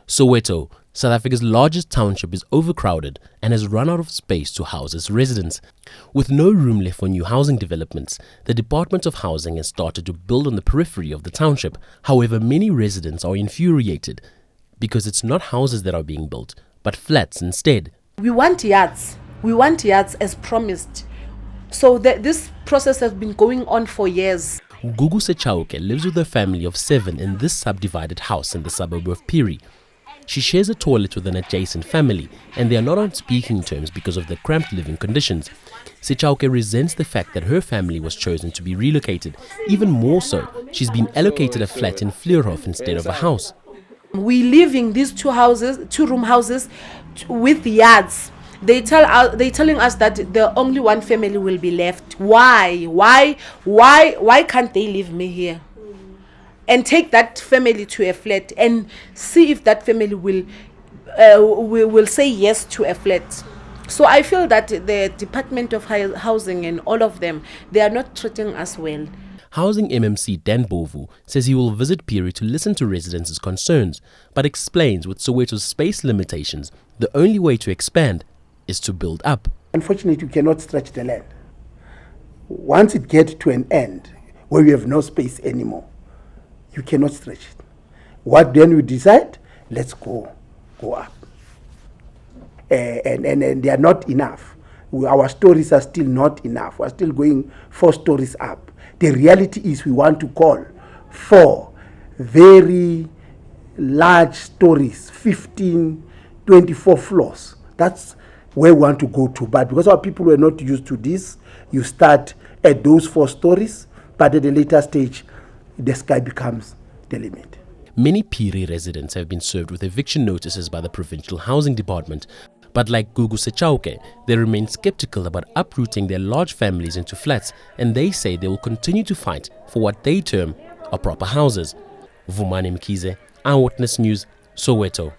Soweto, South Africa's largest township, is overcrowded and has run out of space to house its residents. With no room left for new housing developments, the Department of Housing has started to build on the periphery of the township. However, many residents are infuriated because it's not houses that are being built, but flats instead. We want yards. We want yards as promised. So this process has been going on for years. Gugu Sechauke lives with a family of 7 in this subdivided house in the suburb of Phiri. She shares a toilet with an adjacent family, and they are not on speaking terms because of the cramped living conditions. Sechauke resents the fact that her family was chosen to be relocated. Even more so, she's been allocated a flat in Vleurhof instead of a house. We live in these two-room houses with yards. They're telling us that the only one family will be left. Why can't they leave me here and take that family to a flat and see if that family will say yes to a flat? So I feel that the Department of Housing and all of them, they are not treating us well. Housing MMC Dan Bovu says he will visit Phiri to listen to residents' concerns, but explains with Soweto's space limitations, the only way to expand is to build up. Unfortunately, you cannot stretch the land. Once it gets to an end, where you have no space anymore, you cannot stretch it. What then we decide? Let's go up. And they are not enough. Our stories are still not enough. We're still going 4 stories up. The reality is we want to call for very large stories, 15, 24 floors. That's where we want to go to. But because our people were not used to this, you start at those 4 stories, but at a later stage, the sky becomes the limit. Many Phiri residents have been served with eviction notices by the Provincial Housing Department. But like Gugu Sechauke, they remain skeptical about uprooting their large families into flats, and they say they will continue to fight for what they term are proper houses. Vumani Mkhize, Eyewitness News, Soweto.